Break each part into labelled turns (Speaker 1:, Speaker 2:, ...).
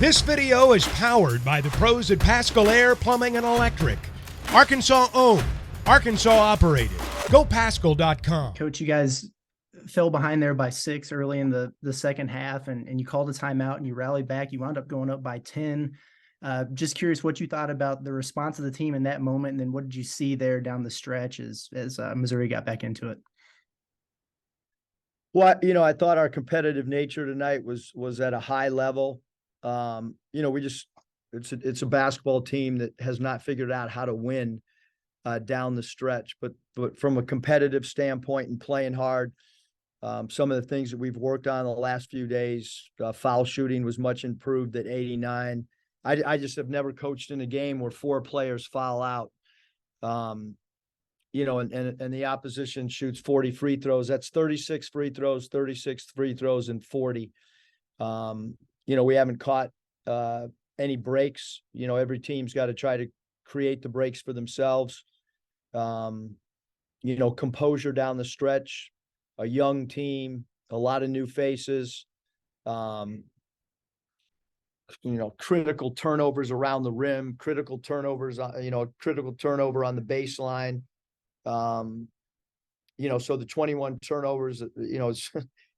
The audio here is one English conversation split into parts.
Speaker 1: This video is powered by the pros at Pascal Air Plumbing and Electric. Arkansas owned, Arkansas operated. GoPascal.com.
Speaker 2: Coach, you guys fell behind there by 6 early in the second half, and you called a timeout and you rallied back. You wound up going up by 10. Just curious what you thought about the response of the team in that moment, and then what did you see there down the stretch as Missouri got back into it?
Speaker 3: Well, I thought our competitive nature tonight was at a high level. It's a basketball team that has not figured out how to win down the stretch, but from a competitive standpoint and playing hard, some of the things that we've worked on the last few days, foul shooting was much improved at 89. I just have never coached in a game where 4 players foul out. And the opposition shoots 40 free throws. That's 36 free throws, 36 free throws, and 40. We haven't caught any breaks. Every team's got to try to create the breaks for themselves. Composure down the stretch, a young team, a lot of new faces, critical turnovers around the rim, critical turnovers, critical turnover on the baseline. So the 21 turnovers,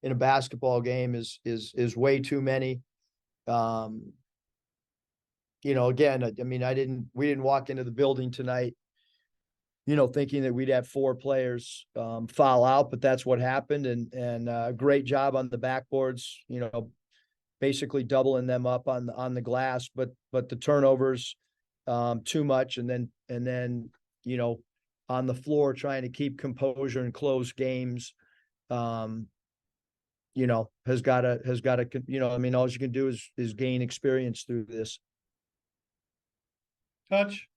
Speaker 3: in a basketball game is way too many. Again, we didn't walk into the building tonight, thinking that we'd have 4 players foul out, but that's what happened. And great job on the backboards, basically doubling them up on the glass, but the turnovers too much. And then, on the floor, trying to keep composure and close games, has got to, all you can do is gain experience through this.
Speaker 4: Coach,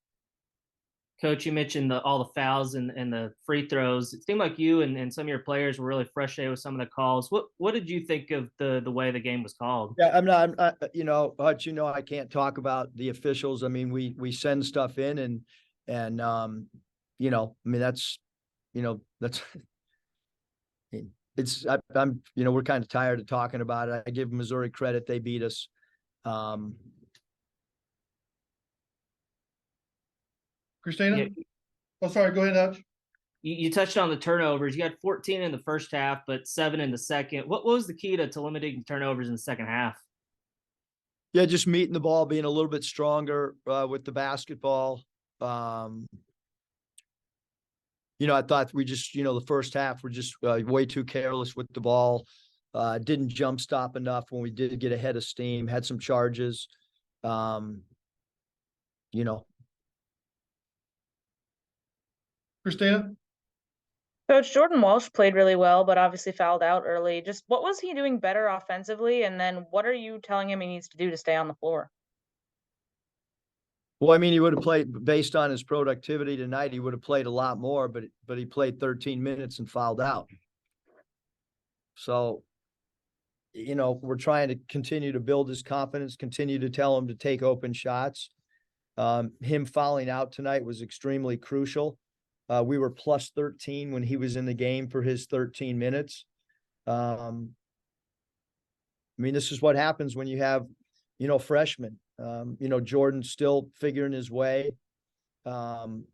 Speaker 4: you mentioned all the fouls and the free throws. It seemed like you and some of your players were really frustrated with some of the calls. What did you think of the way the game was called?
Speaker 3: Yeah, Hutch, I can't talk about the officials. We send stuff in that's, we're kind of tired of talking about it. I give Missouri credit. They beat us.
Speaker 5: Christina?
Speaker 4: Yeah.
Speaker 5: Oh, sorry. Go ahead, Hutch.
Speaker 4: You touched on the turnovers. You had 14 in the first half, but 7 in the second. What was the key to limiting turnovers in the second half?
Speaker 3: Yeah, just meeting the ball, being a little bit stronger with the basketball. I thought we just, the first half, we're just way too careless with the ball. Didn't jump stop enough when we did get ahead of steam, had some charges.
Speaker 5: Christina?
Speaker 6: Coach, Jordan Walsh played really well, but obviously fouled out early. Just what was he doing better offensively? And then what are you telling him he needs to do to stay on the floor?
Speaker 3: Well, he would have played based on his productivity tonight. He would have played a lot more, but he played 13 minutes and fouled out. So, we're trying to continue to build his confidence, continue to tell him to take open shots. Him fouling out tonight was extremely crucial. We were plus 13 when he was in the game for his 13 minutes. This is what happens when you have, freshmen. Jordan's still figuring his way. Again,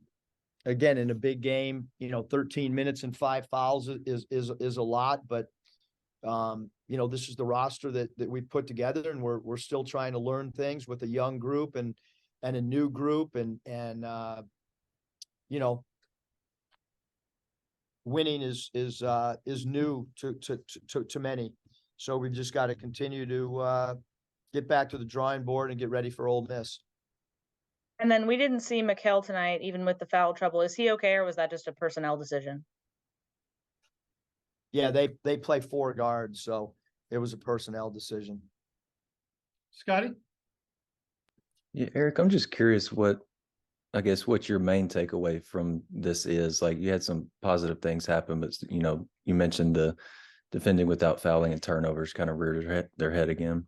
Speaker 3: in a big game, 13 minutes and 5 fouls is a lot, but this is the roster that we put together, and we're still trying to learn things with a young group and a new group, and winning is new to many. So we've just got to continue to get back to the drawing board and get ready for Ole Miss.
Speaker 6: And then we didn't see Mikal tonight, even with the foul trouble. Is he okay, or was that just a personnel decision?
Speaker 3: Yeah, they play 4 guards, so it was a personnel decision.
Speaker 5: Scotty?
Speaker 7: Yeah, Eric, I'm just curious what your main takeaway from this is. Like, you had some positive things happen, but you mentioned the defending without fouling and turnovers kind of reared their head again.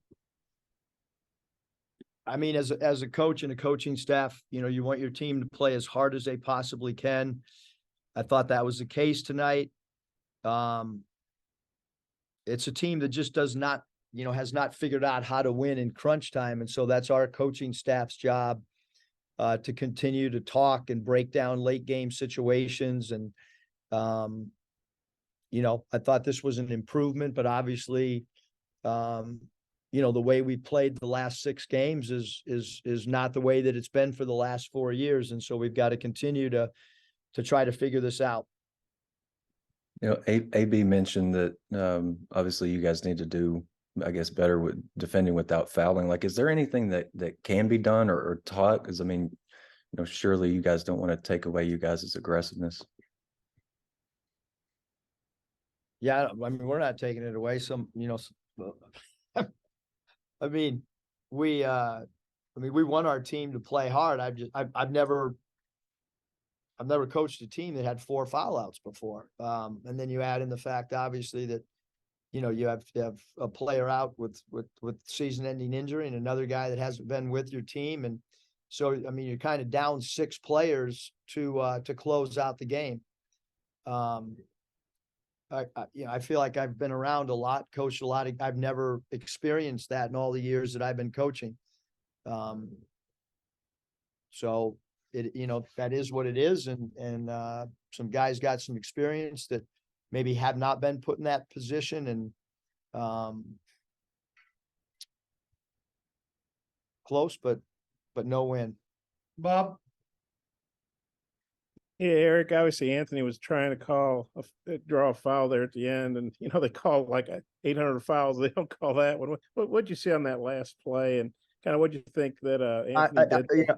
Speaker 3: As a coach and a coaching staff, you want your team to play as hard as they possibly can. I thought that was the case tonight. It's a team that just does not has not figured out how to win in crunch time. And so that's our coaching staff's job to continue to talk and break down late game situations. And, I thought this was an improvement, but obviously, the way we played the last 6 games is not the way that it's been for the last 4 years. And so we've got to continue to try to figure this out.
Speaker 7: AB mentioned that obviously you guys need to do, I guess, better with defending without fouling. Like, is there anything that can be done or taught? Because I mean, surely you guys don't want to take away you guys' aggressiveness.
Speaker 3: Yeah, I mean, we're not taking it away. I mean, we want our team to play hard. I've never coached a team that had 4 foul outs before. And then you add in the fact, obviously, that, you have a player out with season-ending injury and another guy that hasn't been with your team. And so, I mean, you're kind of down 6 players to close out the game. I feel like I've been around a lot, coached a lot. I've never experienced that in all the years that I've been coaching. So that is what it is. And some guys got some experience that maybe have not been put in that position, and close, but no win.
Speaker 5: Bob?
Speaker 8: Yeah, Eric, obviously Anthony was trying to draw a foul there at the end, and they call like 800 fouls. They don't call that one. What'd you see on that last play, and kind of what'd you think that Anthony did?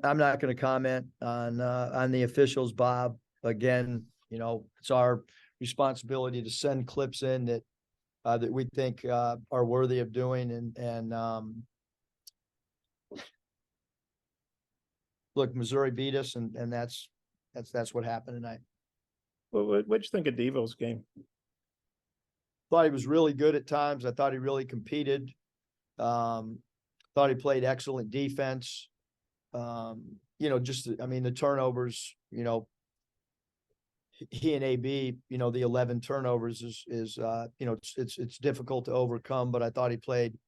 Speaker 3: I'm not going to comment on the officials, Bob. Again, it's our responsibility to send clips in that we think are worthy of doing, and look, Missouri beat us, and that's what happened tonight.
Speaker 8: What'd you think of Devo's game?
Speaker 3: Thought he was really good at times. I thought he really competed. Thought he played excellent defense. The turnovers, he and AB, the 11 turnovers is it's difficult to overcome, but I thought he played,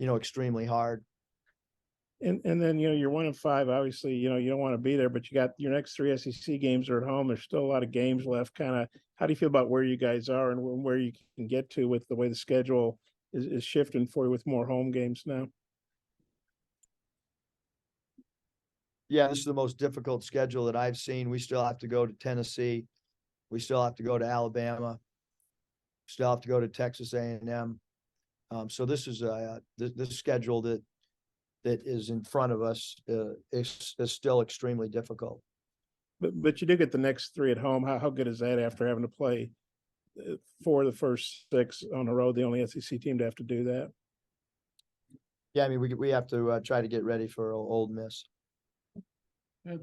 Speaker 3: extremely hard.
Speaker 8: And then, you're 1-5, obviously, you don't want to be there, but you got your next 3 SEC games are at home. There's still a lot of games left. Kind of, how do you feel about where you guys are and where you can get to with the way the schedule is shifting for you with more home games now?
Speaker 3: Yeah, this is the most difficult schedule that I've seen. We still have to go to Tennessee. We still have to go to Alabama. Still have to go to Texas A&M. So this is this schedule that is in front of us is still extremely difficult.
Speaker 8: But you do get the next 3 at home. How good is that after having to play 4 of the first 6 on the road, the only SEC team to have to do that?
Speaker 3: Yeah, I mean, we have to try to get ready for Ole Miss.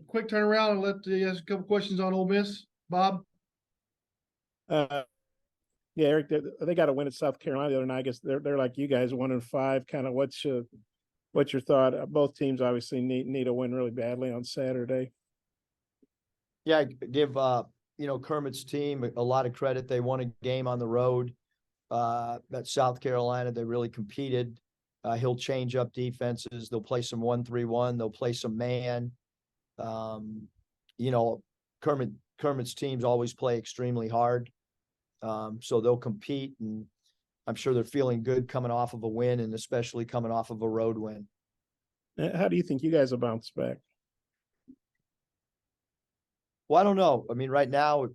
Speaker 5: Quick turnaround and let you ask a couple questions on Ole Miss. Bob?
Speaker 8: Yeah, Eric, they got a win at South Carolina the other night. I guess they're like you guys, 1-5. Kind of what's your thought? Both teams obviously need a win really badly on Saturday.
Speaker 3: Yeah, I give Kermit's team a lot of credit. They won a game on the road at South Carolina. They really competed. He'll change up defenses. They'll play some 1-3-1. They'll play some man. Kermit's teams always play extremely hard. So they'll compete, and I'm sure they're feeling good coming off of a win, and especially coming off of a road win.
Speaker 8: How do you think you guys will bounce back?
Speaker 3: Well, I don't know. I mean, right now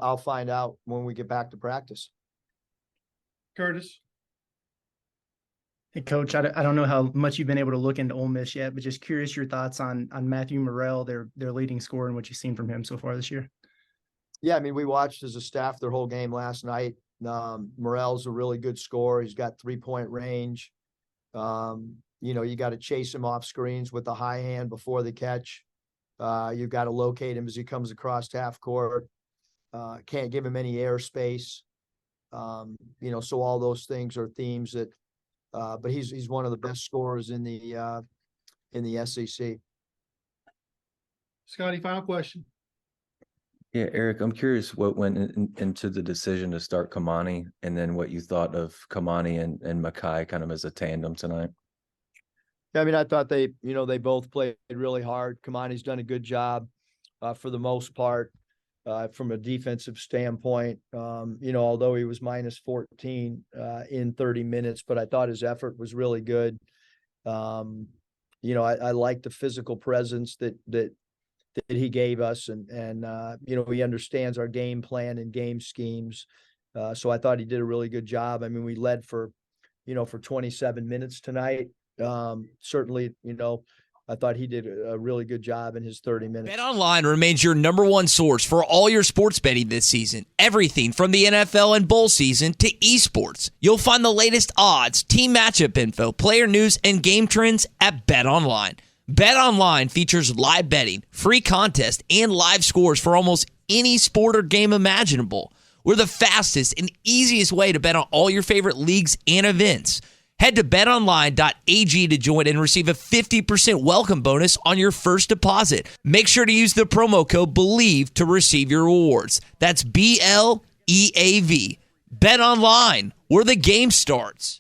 Speaker 3: I'll find out when we get back to practice.
Speaker 5: Curtis?
Speaker 2: Hey, Coach, I don't know how much you've been able to look into Ole Miss yet, but just curious your thoughts on Matthew Morrell, their leading scorer, and what you've seen from him so far this year.
Speaker 3: Yeah, I mean, we watched as a staff their whole game last night. Morrell's a really good scorer. He's got 3-point range. You got to chase him off screens with the high hand before the catch. You've got to locate him as he comes across half court. Can't give him any airspace. So all those things are themes that, but he's one of the best scorers in the SEC.
Speaker 5: Scotty, final question.
Speaker 7: Yeah, Eric, I'm curious what went into the decision to start Kamani, and then what you thought of Kamani and Makai kind of as a tandem tonight.
Speaker 3: Yeah, I mean, I thought they both played really hard. Kamani's done a good job for the most part from a defensive standpoint. Although he was minus 14 in 30 minutes, but I thought his effort was really good. I like the physical presence that he gave us, and he understands our game plan and game schemes. So I thought he did a really good job. I mean, we led for 27 minutes tonight. Certainly, I thought he did a really good job in his 30 minutes.
Speaker 9: BetOnline remains your number one source for all your sports betting this season. Everything from the NFL and bowl season to esports. You'll find the latest odds, team matchup info, player news, and game trends at BetOnline. BetOnline features live betting, free contests, and live scores for almost any sport or game imaginable. We're the fastest and easiest way to bet on all your favorite leagues and events. Head to betonline.ag to join and receive a 50% welcome bonus on your first deposit. Make sure to use the promo code BELIEVE to receive your rewards. That's BLEAV. BetOnline, where the game starts.